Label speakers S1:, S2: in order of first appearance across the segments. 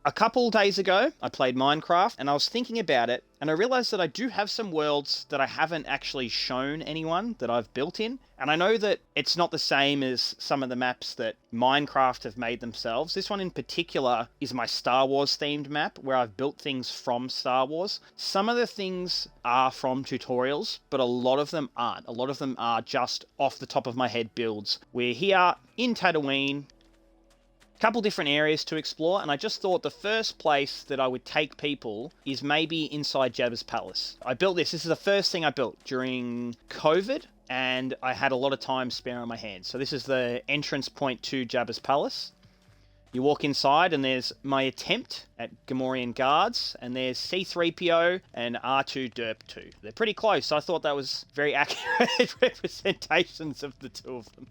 S1: A couple days ago, I played Minecraft and I was thinking about it, and I realized that I do have some worlds that I haven't actually shown anyone that I've built in. And I know that it's not the same as some of the maps that Minecraft have made themselves. This one in particular is my Star Wars themed map where I've built things from Star Wars. Some of the things are from tutorials, but a lot of them aren't. A lot of them are just off the top of my head builds. We're here in Tatooine. Couple different areas to explore, and I just thought the first place that I would take people is maybe inside Jabba's palace. I built this. This is the first thing I built during COVID, and I had a lot of time spare on my hands. So this is the entrance point to Jabba's palace. You walk inside, and there's my attempt at Gamorrean guards, and there's C-3PO and R2-D2. They're pretty close, so I thought that was very accurate representations of the two of them.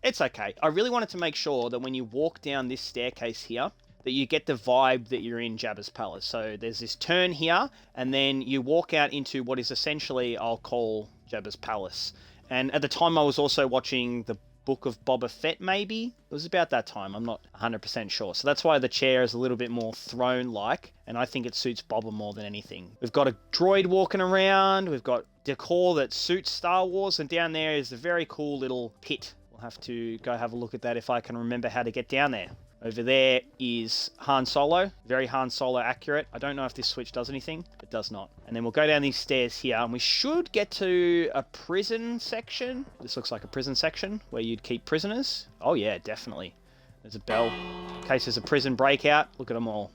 S1: It's okay. I really wanted to make sure that when you walk down this staircase here, that you get the vibe that you're in Jabba's palace. So there's this turn here, and then you walk out into what is essentially, I'll call Jabba's palace. And at the time, I was also watching the Book of Boba Fett, maybe? It was about that time. I'm not 100% sure. So that's why the chair is a little bit more throne-like, and I think it suits Boba more than anything. We've got a droid walking around. We've got decor that suits Star Wars, and down there is a very cool little pit. Have to go have a look at that if I can remember how to get down there. Over there is Han Solo. Very Han Solo accurate. I don't know if this switch does anything. It does not. And then we'll go down these stairs here, and we should get to a prison section. This looks like a prison section where you'd keep prisoners. Oh yeah, definitely. There's a bell in case there's a prison breakout. Look at them all.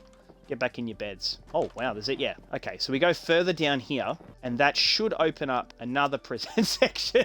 S1: Get back in your beds. Oh, wow, there's it. Yeah. Okay, so we go further down here, and that should open up another prison section.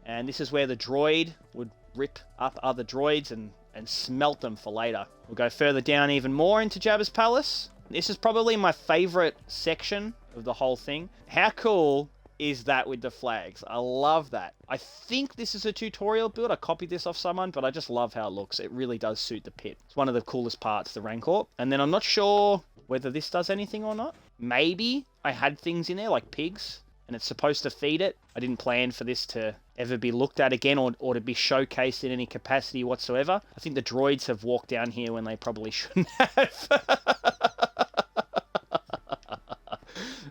S1: And this is where the droid would rip up other droids and smelt them for later. We'll go further down even more into Jabba's palace. This is probably my favorite section of the whole thing. How cool is that with the flags? I love that. I think this is a tutorial build. I copied this off someone, but I just love how it looks. It really does suit the pit. It's one of the coolest parts, the Rancor. And then I'm not sure whether this does anything or not. Maybe I had things in there like pigs, and it's supposed to feed it. I didn't plan for this to ever be looked at again or to be showcased in any capacity whatsoever. I think the droids have walked down here when they probably shouldn't have.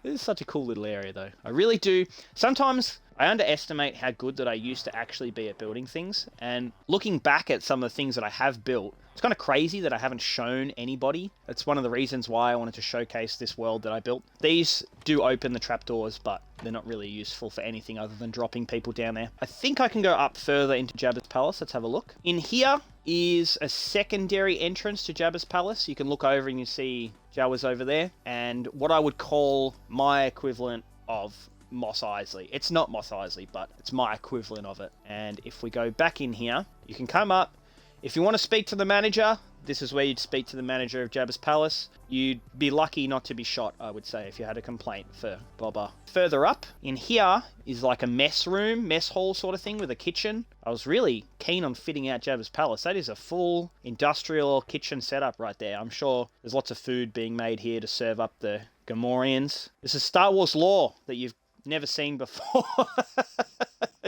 S1: This is such a cool little area, though. I really do. Sometimes I underestimate how good that I used to actually be at building things. And looking back at some of the things that I have built, it's kind of crazy that I haven't shown anybody. That's one of the reasons why I wanted to showcase this world that I built. These do open the trapdoors, but they're not really useful for anything other than dropping people down there. I think I can go up further into Jabba's palace. Let's have a look. In here is a secondary entrance to Jabba's palace. You can look over and you see Jawa's over there. And what I would call my equivalent of Mos Eisley. It's not Mos Eisley, but it's my equivalent of it. And if we go back in here, you can come up. If you want to speak to the manager, this is where you'd speak to the manager of Jabba's palace. You'd be lucky not to be shot, I would say, if you had a complaint for Boba. Further up, in here is like a mess room, mess hall sort of thing with a kitchen. I was really keen on fitting out Jabba's palace. That is a full industrial kitchen setup right there. I'm sure there's lots of food being made here to serve up the Gamorreans. This is Star Wars lore that you've never seen before.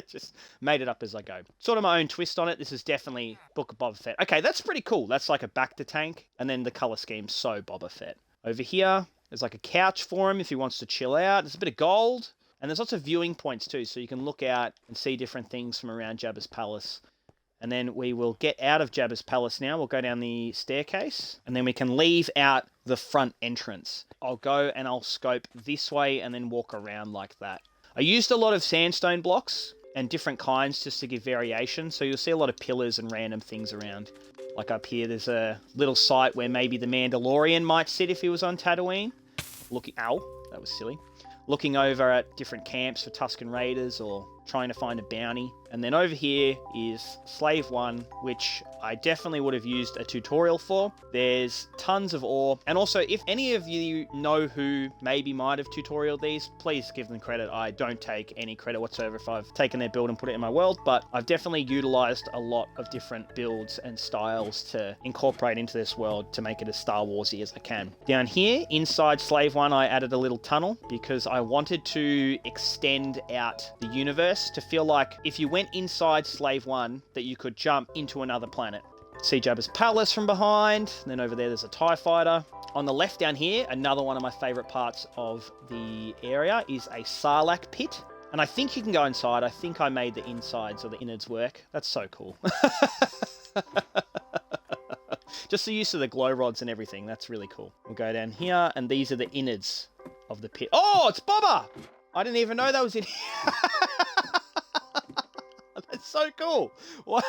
S1: Just made it up as I go. Sort of my own twist on it. This is definitely Book of Boba Fett. Okay, that's pretty cool. That's like a Bacta tank. And then the color scheme's so Boba Fett. Over here, there's like a couch for him if he wants to chill out. There's a bit of gold. And there's lots of viewing points too. So you can look out and see different things from around Jabba's palace. And then we will get out of Jabba's palace now. We'll go down the staircase. And then we can leave out the front entrance. I'll go and I'll scope this way and then walk around like that. I used a lot of sandstone blocks and different kinds just to give variation. So you'll see a lot of pillars and random things around. Like up here, there's a little site where maybe the Mandalorian might sit if he was on Tatooine. Ow, that was silly. Looking over at different camps for Tusken Raiders or trying to find a bounty. And then over here is Slave 1, which I definitely would have used a tutorial for. There's tons of ore. And also, if any of you know who maybe might have tutorialed these, please give them credit. I don't take any credit whatsoever if I've taken their build and put it in my world, but I've definitely utilized a lot of different builds and styles to incorporate into this world to make it as Star Warsy as I can. Down here, inside Slave 1, I added a little tunnel because I wanted to extend out the universe to feel like if you went inside Slave 1, that you could jump into another planet. See Jabba's palace from behind. And then over there's a TIE fighter. On the left down here, another one of my favourite parts of the area is a Sarlacc pit. And I think you can go inside. I think I made the insides or the innards work. That's so cool. Just the use of the glow rods and everything. That's really cool. We'll go down here, and these are the innards of the pit. Oh, it's Boba! I didn't even know that was in here. That's so cool. What?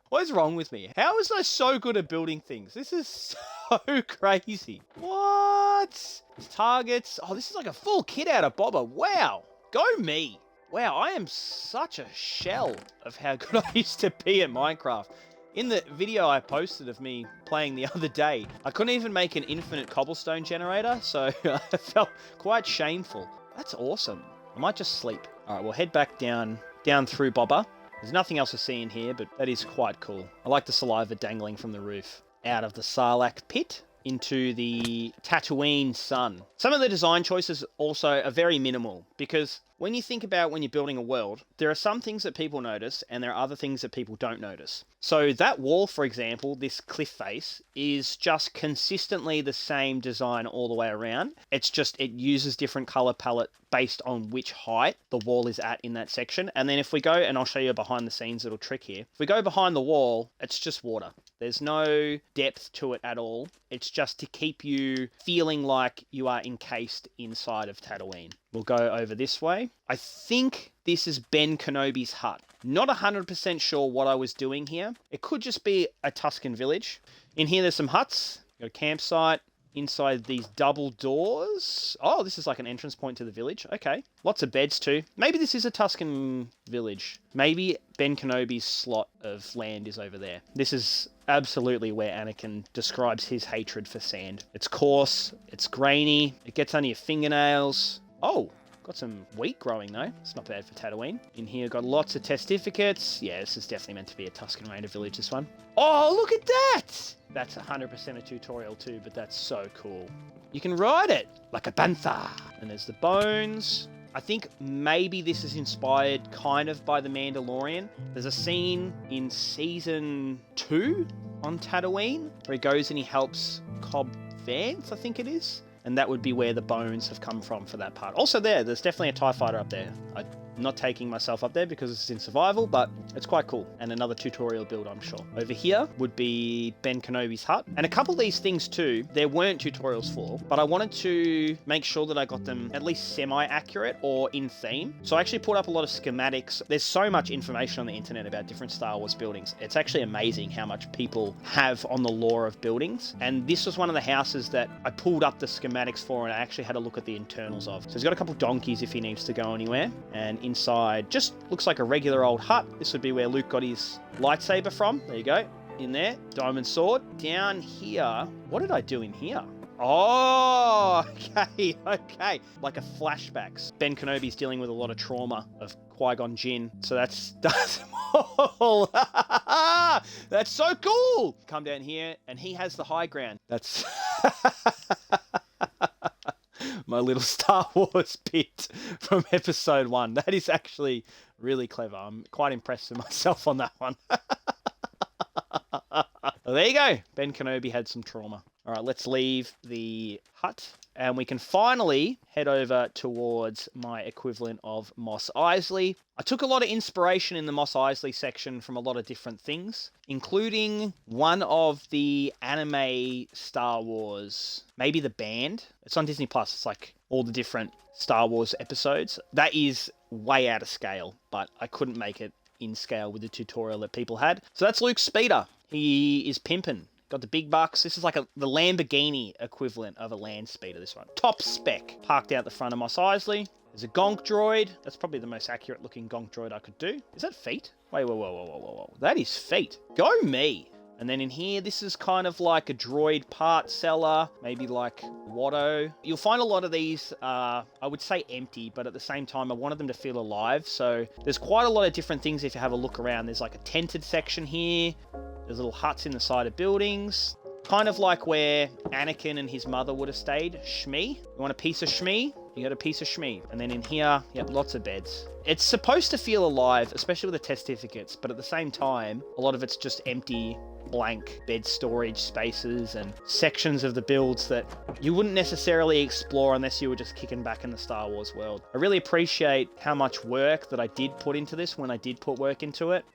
S1: What is wrong with me? How is I so good at building things? This is so crazy. What? Targets. Oh, this is like a full kit out of Boba. Wow. Go me. Wow, I am such a shell of how good I used to be at Minecraft. In the video I posted of me playing the other day, I couldn't even make an infinite cobblestone generator, so I felt quite shameful. That's awesome. I might just sleep. All right, we'll head back down through Boba. There's nothing else to see in here, but that is quite cool. I like the saliva dangling from the roof out of the Sarlacc pit into the Tatooine sun. Some of the design choices also are very minimal, because when you think about when you're building a world, there are some things that people notice and there are other things that people don't notice. So that wall, for example, this cliff face, is just consistently the same design all the way around. It's just, it uses different color palette based on which height the wall is at in that section. And then if we go, and I'll show you a behind the scenes little trick here. If we go behind the wall, it's just water. There's no depth to it at all. It's just to keep you feeling like you are encased inside of Tatooine. We'll go over this way. I think this is Ben Kenobi's hut. Not 100% sure what I was doing here. It could just be a Tusken village. In here there's some huts. Got a campsite. Inside these double doors. Oh, this is like an entrance point to the village. Okay. Lots of beds too. Maybe this is a Tusken village. Maybe Ben Kenobi's slot of land is over there. This is absolutely where Anakin describes his hatred for sand. It's coarse. It's grainy. It gets under your fingernails. Oh, got some wheat growing though. It's not bad for Tatooine. In here, got lots of testificates. Yeah, this is definitely meant to be a Tusken Raider village, this one. Oh, look at that! That's 100% a tutorial too, but that's so cool. You can ride it like a panther. And there's the bones. I think maybe this is inspired kind of by The Mandalorian. There's a scene in season 2 on Tatooine where he goes and he helps Cobb Vanth, I think it is. And that would be where the bones have come from for that part. Also there's definitely a TIE fighter up there. I'm not taking myself up there because it's in survival, but it's quite cool. And another tutorial build, I'm sure. Over here would be Ben Kenobi's hut. And a couple of these things too, there weren't tutorials for, but I wanted to make sure that I got them at least semi-accurate or in theme. So I actually put up a lot of schematics. There's so much information on the internet about different Star Wars buildings. It's actually amazing how much people have on the lore of buildings. And this was one of the houses that I pulled up the schematics for, and I actually had a look at the internals of. So he's got a couple donkeys if he needs to go anywhere. And inside just looks like a regular old hut. This would be where Luke got his lightsaber from. There you go. In there. Diamond sword. Down here. What did I do in here? Oh, okay. Like a flashbacks. Ben Kenobi's dealing with a lot of trauma of Qui-Gon Jinn. So that's all. That's so cool. Come down here and he has the high ground. That's my little Star Wars bit from episode 1. That is actually really clever. I'm quite impressed with myself on that one. Well, there you go. Ben Kenobi had some trauma. All right, let's leave the hut and we can finally head over towards my equivalent of Mos Eisley. I took a lot of inspiration in the Mos Eisley section from a lot of different things, including one of the anime Star Wars, maybe the band. It's on Disney Plus. It's like all the different Star Wars episodes. That is way out of scale, but I couldn't make it in scale with the tutorial that people had. So that's Luke's speeder. He is pimping. Got the big bucks. This is like the Lamborghini equivalent of a land speeder, this one. Top spec. Parked out the front of Mos Eisley. There's a gonk droid. That's probably the most accurate looking gonk droid I could do. Is that feet? Wait, whoa. That is feet. Go me. And then in here, this is kind of like a droid part seller, maybe like Watto. You'll find a lot of these, I would say empty, but at the same time, I wanted them to feel alive. So there's quite a lot of different things if you have a look around. There's like a tented section here. There's little huts in the side of buildings. Kind of like where Anakin and his mother would have stayed. Shmi. You want a piece of Shmi? You got a piece of shmeat. And then in here, yep, lots of beds. It's supposed to feel alive, especially with the testificates, but at the same time, a lot of it's just empty, blank bed storage spaces and sections of the builds that you wouldn't necessarily explore unless you were just kicking back in the Star Wars world. I really appreciate how much work that I did put into this when I did put work into it.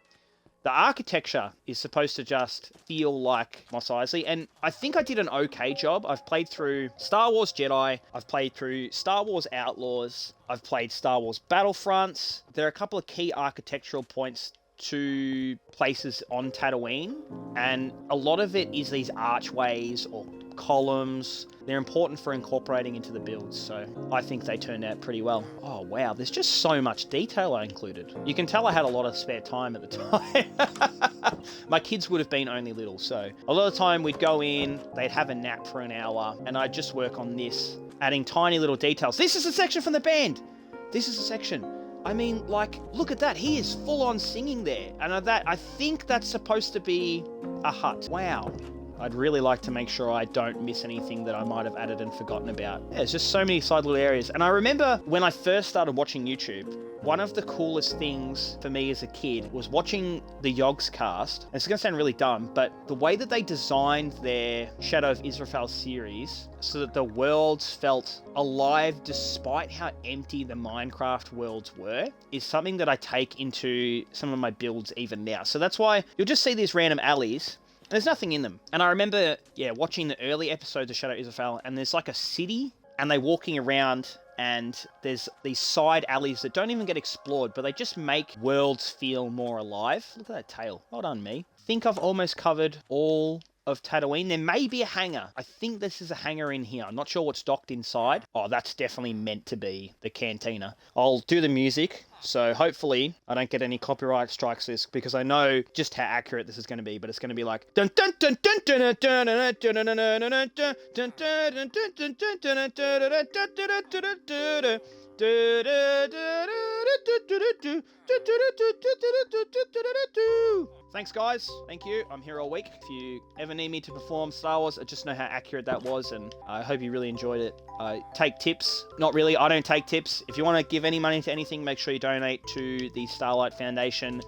S1: The architecture is supposed to just feel like Mos Eisley, and I think I did an okay job. I've played through Star Wars Jedi, I've played through Star Wars Outlaws, I've played Star Wars Battlefronts. There are a couple of key architectural points to places on Tatooine, and a lot of it is these archways or columns. They're important for incorporating into the builds, so I think they turned out pretty well. Oh wow, there's just so much detail I included. You can tell I had a lot of spare time at the time. My kids would have been only little, so a lot of the time we'd go in, they'd have a nap for an hour, and I'd just work on this, adding tiny little details. This is a section from the band! This is a section. I mean, like, look at that. He is full on singing there. And I think that's supposed to be a hut. Wow. I'd really like to make sure I don't miss anything that I might have added and forgotten about. Yeah, there's just so many side little areas. And I remember when I first started watching YouTube, one of the coolest things for me as a kid was watching the Yogs cast. And it's going to sound really dumb, but the way that they designed their Shadow of Israfel series so that the worlds felt alive despite how empty the Minecraft worlds were is something that I take into some of my builds even now. So that's why you'll just see these random alleys. There's nothing in them. And I remember, watching the early episodes of Shadow of Israfel, and there's like a city, and they're walking around, and there's these side alleys that don't even get explored, but they just make worlds feel more alive. Look at that tail. Well done, me. I think I've almost covered all of Tatooine. There may be a hangar. I think this is a hangar in here. I'm not sure what's docked inside. Oh, that's definitely meant to be the cantina. I'll do the music, so hopefully I don't get any copyright strikes this, because I know just how accurate this is going to be, but it's going to be like dun dun dun dun dun dun dun dun dun. Thanks, guys. Thank you. I'm here all week. If you ever need me to perform Star Wars, I just know how accurate that was, and I hope you really enjoyed it. I take tips. Not really. I don't take tips. If you want to give any money to anything, make sure you donate to the Starlight Foundation.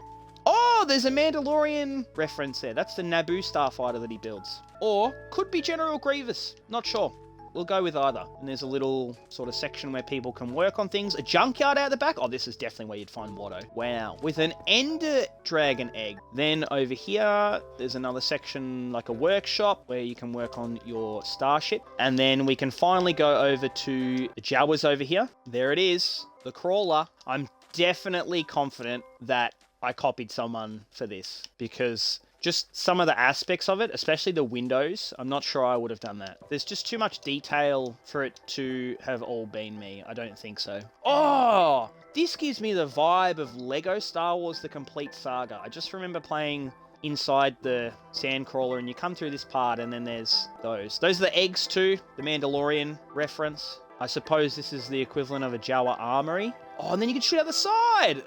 S1: Oh, there's a Mandalorian reference there. That's the Naboo starfighter that he builds. Or could be General Grievous. Not sure. We'll go with either. And there's a little sort of section where people can work on things. A junkyard out the back. Oh, this is definitely where you'd find Watto. Wow. With an Ender Dragon egg. Then over here, there's another section like a workshop where you can work on your starship. And then we can finally go over to the Jawas over here. There it is. The crawler. I'm definitely confident that I copied someone for this, because just some of the aspects of it, especially the windows, I'm not sure I would have done that. There's just too much detail for it to have all been me. I don't think so. Oh, this gives me the vibe of Lego Star Wars The Complete Saga. I just remember playing inside the sandcrawler, and you come through this part, and then there's those. Those are the eggs too, the Mandalorian reference. I suppose this is the equivalent of a Jawa armory. Oh, and then you can shoot out the side.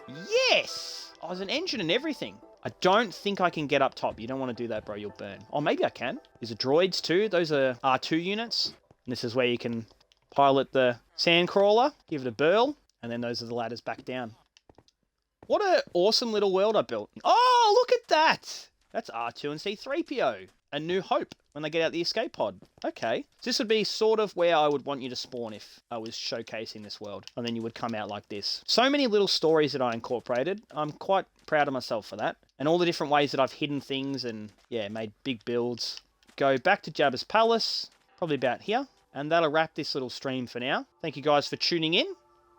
S1: Yes! Oh, there's an engine and everything. I don't think I can get up top. You don't want to do that, bro. You'll burn. Oh, maybe I can. These are droids too. Those are R2 units. And this is where you can pilot the sandcrawler, give it a burl, and then those are the ladders back down. What an awesome little world I built. Oh, look at that. That's R2 and C-3PO. A New Hope when they get out the escape pod. Okay. So this would be sort of where I would want you to spawn if I was showcasing this world. And then you would come out like this. So many little stories that I incorporated. I'm quite proud of myself for that. And all the different ways that I've hidden things and, made big builds. Go back to Jabba's palace. Probably about here. And that'll wrap this little stream for now. Thank you guys for tuning in.